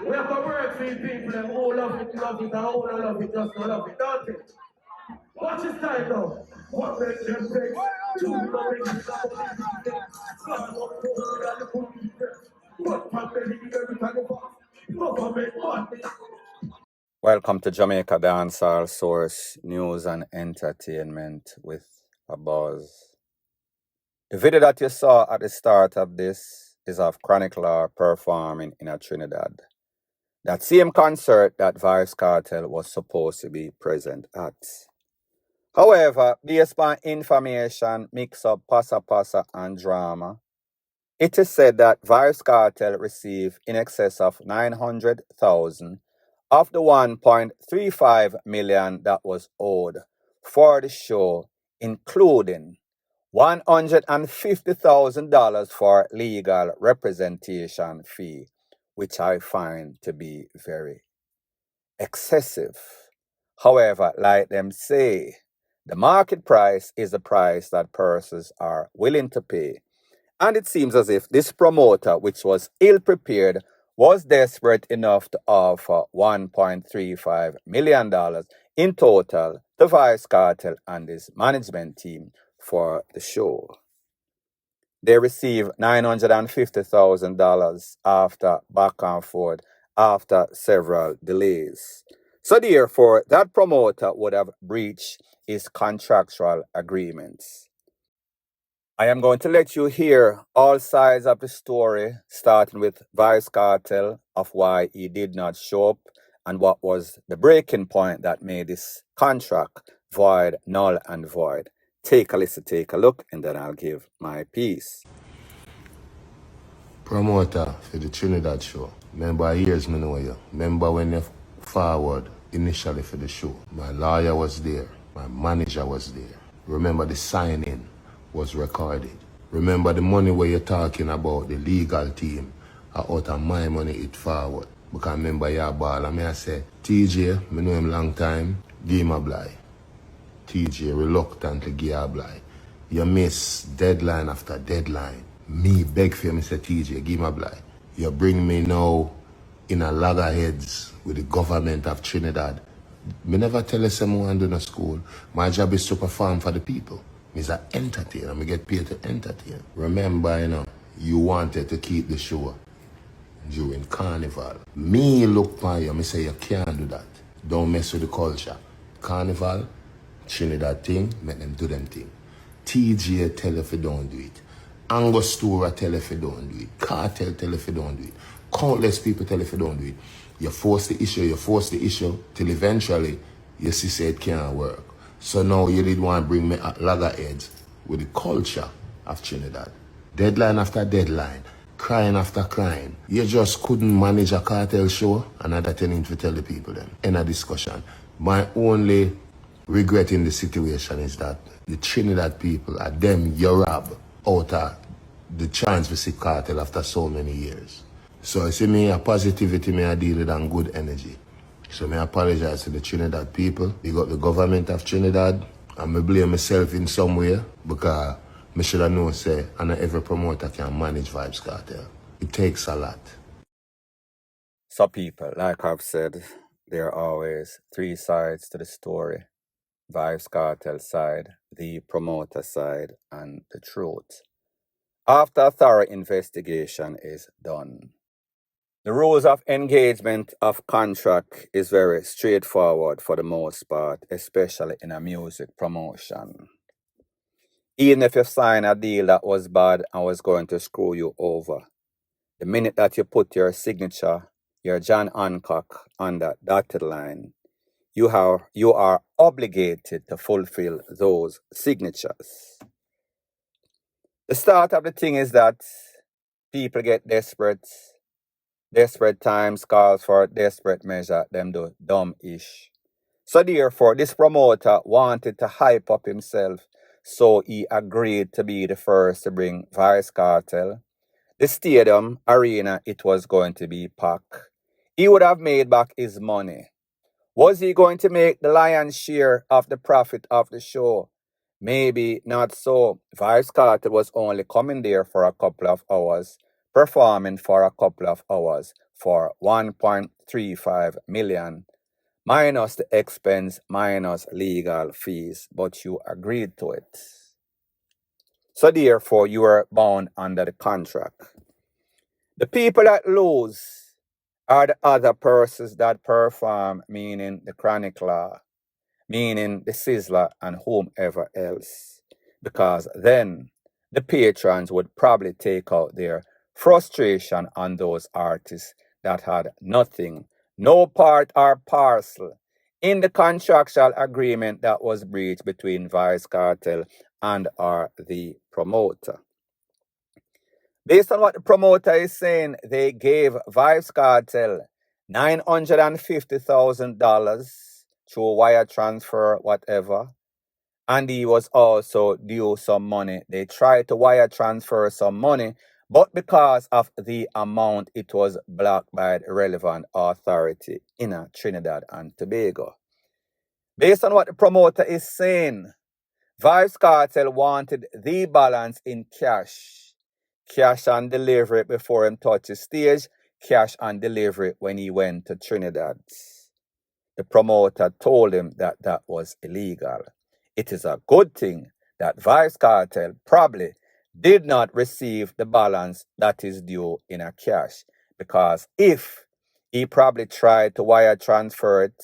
We have to work for the people and all love it, and all love it, just don't love it, don't it? Watch this time now. What makes them break? Two more Welcome to Jamaica Dancehall Source News and Entertainment with a Buzz. The video that you saw at the start of this is of Chronic Law performing in a Trinidad. That same concert that Vybz Kartel was supposed to be present at. However, based on information, mix-up, passa and drama, it is said that Vybz Kartel received in excess of $900,000 of the $1.35 million that was owed for the show, including $150,000 for legal representation fee, which I find to be very excessive. However, like them say, the market price is the price that persons are willing to pay. And it seems as if this promoter, which was ill-prepared, was desperate enough to offer $1.35 million in total to Vybz Kartel and his management team for the show. They received $950,000 after back and forth after several delays. So therefore, that promoter would have breached his contractual agreements. I am going to let you hear all sides of the story, starting with Vybz Kartel of why he did not show up and what was the breaking point that made this contract void, null and void. Take a listen, take a look, and then I'll give my piece. Promoter for the Trinidad show. Remember years me know you. Remember when you forward initially for the show. My lawyer was there. My manager was there. Remember the signing was recorded. Remember the money where you're talking about, the legal team, out of my money it forward. Because remember your ball and I say, TJ, I know him long time, give him a blind. TJ reluctantly give a blind. You miss deadline after deadline. Me beg for him, say TJ, give him a blind. You bring me now in a loggerheads with the government of Trinidad. Me never tell you someone do no school. My job is to perform for the people. Me's an entertainer. I get paid to entertain. Remember, you wanted to keep the show during Carnival. Me look for you, me say you can't do that. Don't mess with the culture. Carnival, Trinidad thing, make them do them thing. TJ tell you if you don't do it. Angostura tell you if you don't do it. Cartel tell you if you don't do it. Countless people tell you if you don't do it. You force the issue, till eventually you see say it can't work. So now you did want to bring me at loggerheads with the culture of Trinidad. Deadline after deadline, crying after crying. You just couldn't manage a cartel show, and that's thing to tell the people then. In a discussion. My only regret in the situation is that the Trinidad people are them you rob out of the chance to see cartel after so many years. So you see me a positivity me I deal with and good energy. So I apologize to the Trinidad people. We got the government of Trinidad, and I blame myself in some way because I should have known say and every promoter can manage Vybz Kartel. It takes a lot. So people, like I've said, there are always three sides to the story. Vybz Kartel side, the promoter side, and the truth. After a thorough investigation is done, the rules of engagement of contract is very straightforward for the most part, especially in a music promotion. Even if you sign a deal that was bad and was going to screw you over, the minute that you put your signature, your John Hancock on that dotted line, you are obligated to fulfill those signatures. The start of the thing is that people get desperate. Desperate times calls for desperate measure, them do dumb-ish. So therefore, this promoter wanted to hype up himself, so he agreed to be the first to bring Vybz Kartel. The stadium, arena, it was going to be packed. He would have made back his money. Was he going to make the lion's share of the profit of the show? Maybe not so. Vybz Kartel was only coming there for a couple of hours, performing for a couple of hours, for 1.35 million minus the expense minus legal fees, but you agreed to it. So therefore, you are bound under the contract. The people that lose are the other persons that perform, meaning the chronic law, meaning the Sizzler and whomever else. Because then the patrons would probably take out their frustration on those artists that had nothing, no part or parcel in the contractual agreement that was breached between Vybz Kartel and or the promoter. Based on what the promoter is saying, they gave Vybz Kartel $950,000 through wire transfer, whatever. And he was also due some money. They tried to wire transfer some money, but because of the amount, it was blocked by the relevant authority in Trinidad and Tobago. Based on what the promoter is saying, Vybz Kartel wanted the balance in cash. Cash on delivery before him touched the stage, cash on delivery when he went to Trinidad. The promoter told him that that was illegal. It is a good thing that Vybz Kartel probably did not receive the balance that is due in a cash, because if he probably tried to wire transfer it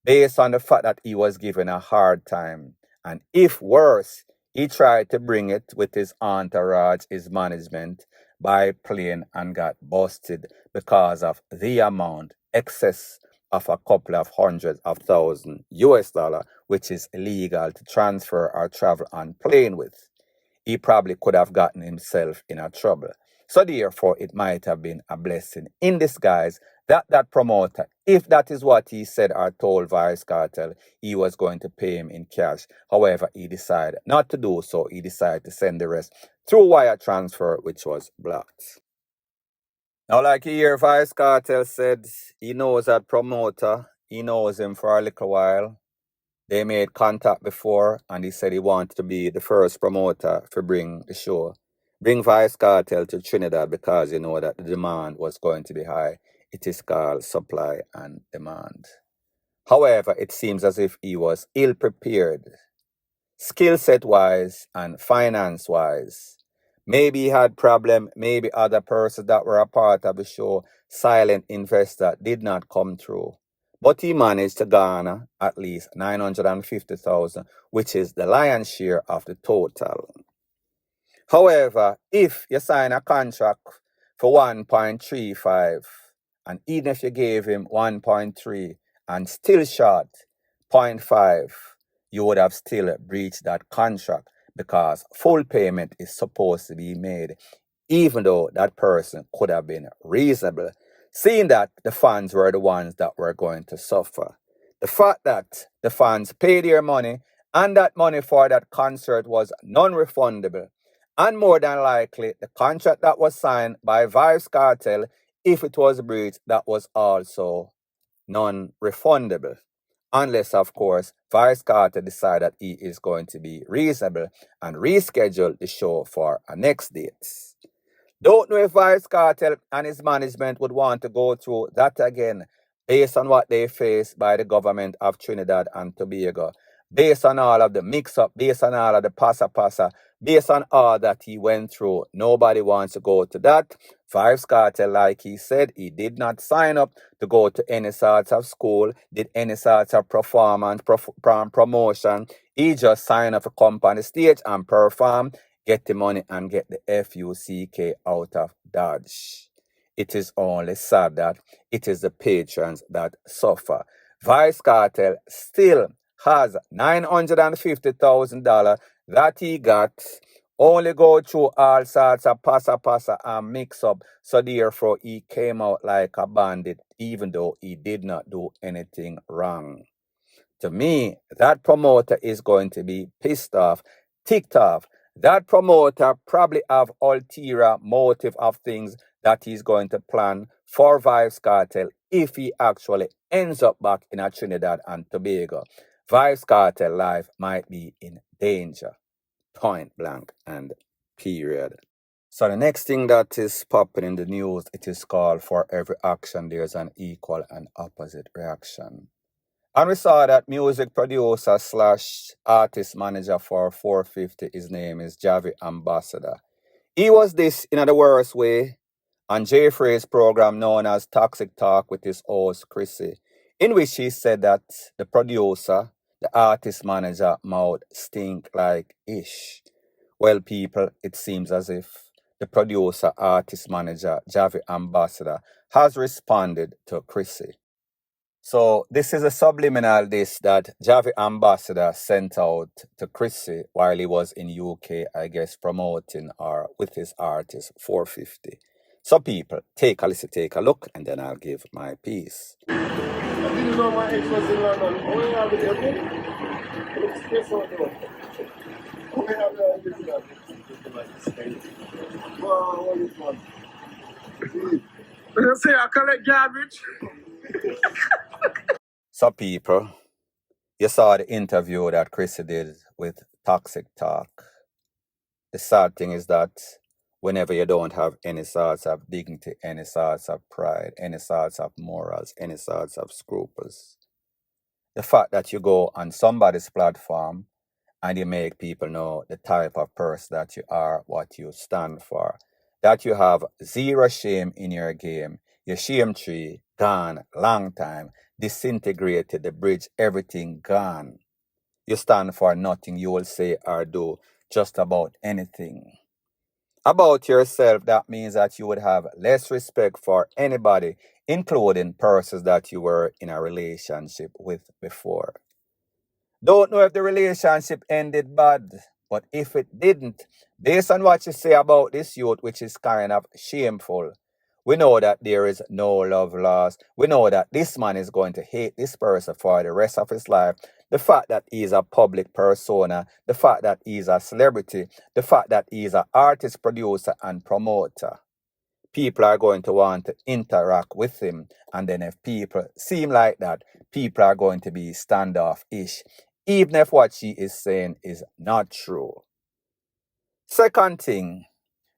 based on the fact that he was given a hard time, and if worse, he tried to bring it with his entourage, his management, by plane and got busted because of the amount, excess of a couple of hundreds of thousand US dollar, which is illegal to transfer or travel on plane with. He probably could have gotten himself in a trouble. So therefore, it might have been a blessing in disguise that that promoter, if that is what he said or told Vybz Kartel, he was going to pay him in cash. However, he decided not to do so. He decided to send the rest through wire transfer, which was blocked. Now, like you hear, Vybz Kartel said he knows that promoter. He knows him for a little while. They made contact before, and he said he wanted to be the first promoter to bring Vybz Kartel to Trinidad, because you know that the demand was going to be high. It is called supply and demand. However, it seems as if he was ill-prepared, skill set-wise and finance-wise. Maybe he had problem, maybe other persons that were a part of the show, silent investor, did not come through. But he managed to garner at least $950,000, which is the lion's share of the total. However, if you sign a contract for 1.35, and even if you gave him 1.3 and still short 0.5, you would have still breached that contract, because full payment is supposed to be made, even though that person could have been reasonable, seeing that the fans were the ones that were going to suffer. The fact that the fans paid their money and that money for that concert was non-refundable, and more than likely the contract that was signed by Vybz Kartel, if it was breached, that was also non-refundable. Unless, of course, Vybz Kartel decided that he is going to be reasonable and reschedule the show for a next date. Don't know if Vybz Kartel and his management would want to go through that again, based on what they faced by the government of Trinidad and Tobago, based on all of the mix-up, based on all of the passa, based on all that he went through. Nobody wants to go to that. Vybz Kartel, like he said, he did not sign up to go to any sorts of school, did any sorts of performance, promotion. He just signed up to come on the stage and perform, get the money and get the FUCK out of Dodge. It is only sad that it is the patrons that suffer. Vybz Kartel still has $950,000 that he got, only go through all sorts of passa and mix up. So therefore, he came out like a bandit, even though he did not do anything wrong. To me, that promoter is going to be pissed off, ticked off. That promoter probably have ulterior motive of things that he's going to plan for Vybz Kartel if he actually ends up back in a Trinidad and Tobago. Vybz Kartel life might be in danger. Point blank and period. So the next thing that is popping in the news, it is called for every action there's an equal and opposite reaction. And we saw that music producer slash artist manager for 450, his name is Javi Ambassador. He was this in the worst way on Jeffrey's program known as Toxic Talk with his host Chrissy, in which he said that the producer, the artist manager, mouth stink like ish. Well, people, it seems as if the producer, artist manager, Javi Ambassador, has responded to Chrissy. So this is a subliminal diss that Javi Ambassador sent out to Chrissy while he was in UK, I guess, promoting or with his artist 450. So people, take a listen, take a look, and then I'll give my piece. I didn't know my ex was in London. Oh, yeah, with everything. Let's guess what though. Oh, yeah, this wow, what is one? You say I collect garbage. So people, you saw the interview that Chrissy did with Toxic Talk. The sad thing is that whenever you don't have any sorts of dignity, any sorts of pride, any sorts of morals, any sorts of scruples, the fact that you go on somebody's platform and you make people know the type of person that you are, what you stand for, that you have zero shame in your game, your shame tree gone, long time, disintegrated, the bridge, everything gone. You stand for nothing, you will say or do just about anything. About yourself, that means that you would have less respect for anybody, including persons that you were in a relationship with before. Don't know if the relationship ended bad, but if it didn't, based on what you say about this youth, which is kind of shameful, we know that there is no love lost. We know that this man is going to hate this person for the rest of his life. The fact that he's a public persona, the fact that he's a celebrity, the fact that he's an artist, producer, and promoter. People are going to want to interact with him. And then if people seem like that, people are going to be standoffish, even if what she is saying is not true. Second thing,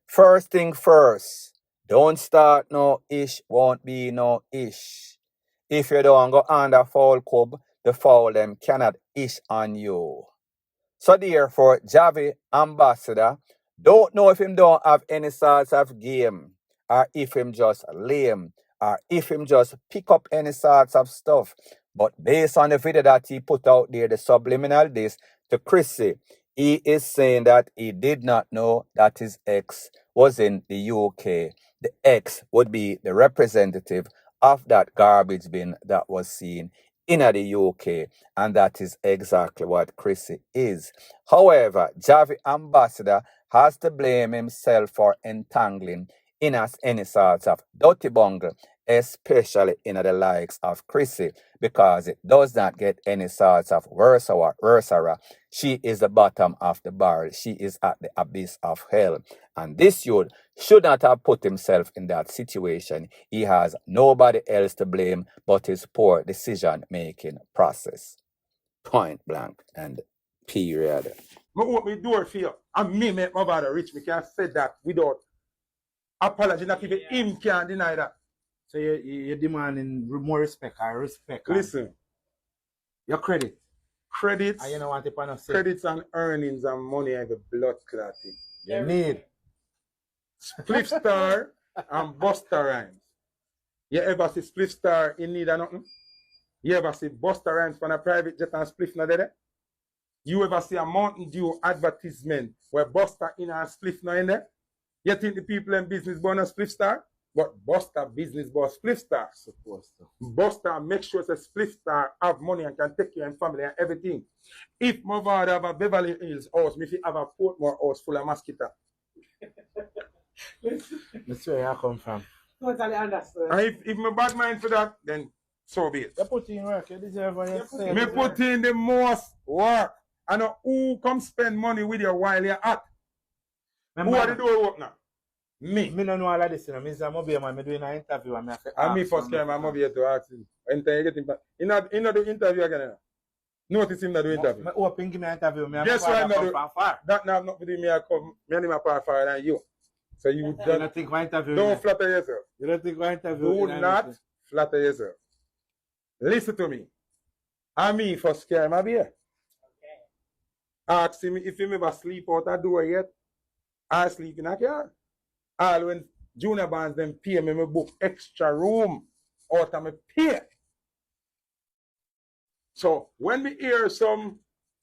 first thing first, don't start no ish, won't be no ish. If you don't go under foul club, the foul them cannot ish on you. So therefore, Javi Ambassador, don't know if him don't have any sorts of game, or if him just lame, or if him just pick up any sorts of stuff. But based on the video that he put out there, the subliminal diss to Chrissy, he is saying that he did not know that his ex was in the UK. The ex would be the representative of that garbage bin that was seen in the UK, and that is exactly what Chrissy is. However, Javi Ambassador has to blame himself for entangling in us any sorts of dirty bungle, especially in the likes of Chrissy, because it does not get any sorts of worse. She is the bottom of the barrel. She is at the abyss of hell. And this youth should not have put himself in that situation. He has nobody else to blame but his poor decision-making process. Point blank and period. I open the door for you. And me make my father rich. Me can't say that without apology. Not even him can deny that. So you're demanding more respect or respect. Listen. Your credit. Credits. And you don't want to pay Credits and earnings and money and the blood clotting. You need. Spliff Star and Busta Rhymes. You ever see Spliff Star in need of nothing? You ever see Busta Rhymes from a private jet and Spliff not there? You ever see a Mountain Dew advertisement where Busta in and Spliff not in there? You think the people in business born a Spliff Star? But Busta business boss Spliff Star. Supposed to. Busta make sure that Spliff Star have money and can take care of family and everything. If my father have a Beverly Hills house, if he have a Portmore house full of mosquito. That's where I come from. Totally understand. And if my bad mind for that, then so be it. You put in work, you deserve what you say. Me put in the most work. I know who come spend money with you while you're at. Who are the door opener? Me. Me don't know all of this. I say, I'm doing an interview. And me first time I'm here to ask him. Anytime you get him, in the interview again. Notice him not do interview. I open give me an interview. Guess why I'm not do that? Now not with me. I come. Me and him apart far than you. So you You don't think one interview? don't flatter yourself. You don't think one interview? Do not flatter yourself. Listen to me. I me first scare my beer. Ask him if he ever sleep out a door yet. I sleep in a car. All when junior bands them pay me book extra room out of my pay. So when we hear some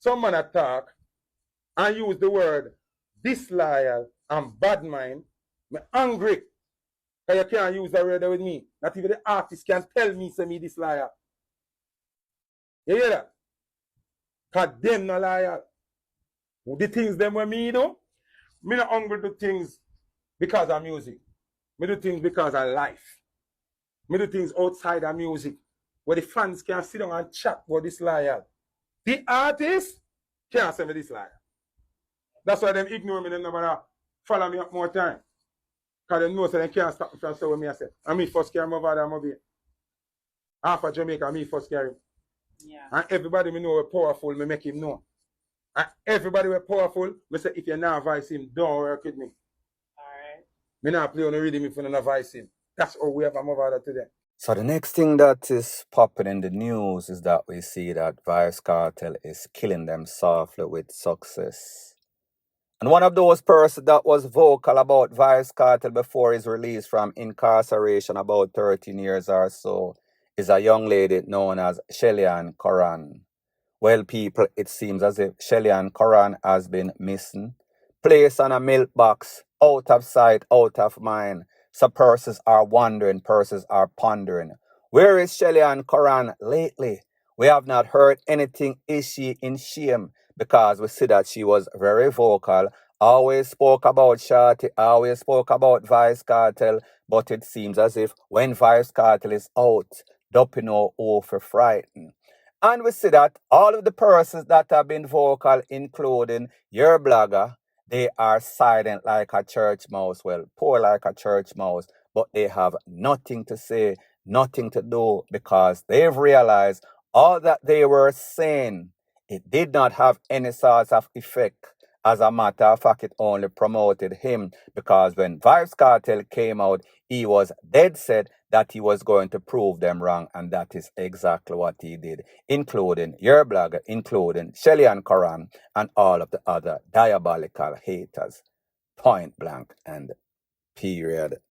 man attack and use the word disloyal and bad mind, me angry. Because you can't use that word with me. Not even the artist can tell me say me disloyal. You hear that? Because them no loyal. The things them when me do, me not hungry to things because of music. Me do things because of life. Me do things outside of music. Where the fans can sit down and chat about this loyal. The artist can't say me this loyal. That's why them ignore me, them never follow me up more time. Because they know so they can't stop me from saying what me I say. And me first carry my over and my baby. Half of Jamaica, me first carry him. Yeah. And everybody me know we're powerful, me make him know. And everybody we're powerful, me say if you not voice him, don't work with me. Alright. Me not play on the rhythm if you not voice him. That's how we have a mother today. So the next thing that is popping in the news is that we see that Vybz Kartel is killing them softly with success. And one of those persons that was vocal about Vybz Kartel before his release from incarceration about 13 years or so is a young lady known as Shelly-Ann Coran. Well, people, it seems as if Shelly-Ann Coran has been missing, placed on a milk box, out of sight, out of mind. So persons are wondering, persons are pondering. Where is Shelly-Ann Coran lately? We have not heard anything. Is she in shame? Because we see that she was very vocal, always spoke about Shorty, always spoke about Vybz Kartel, but it seems as if when Vybz Kartel is out, don't know who for frightened. And we see that all of the persons that have been vocal, including your blogger, they are silent like a church mouse. Well, poor like a church mouse, but they have nothing to say, nothing to do, because they've realized all that they were saying, it did not have any sort of effect. As a matter of fact, it only promoted him, because when Vybz Kartel came out, he was dead set that he was going to prove them wrong, and that is exactly what he did, including your blogger, including Shelly-Ann Coran, and all of the other diabolical haters. Point blank and period.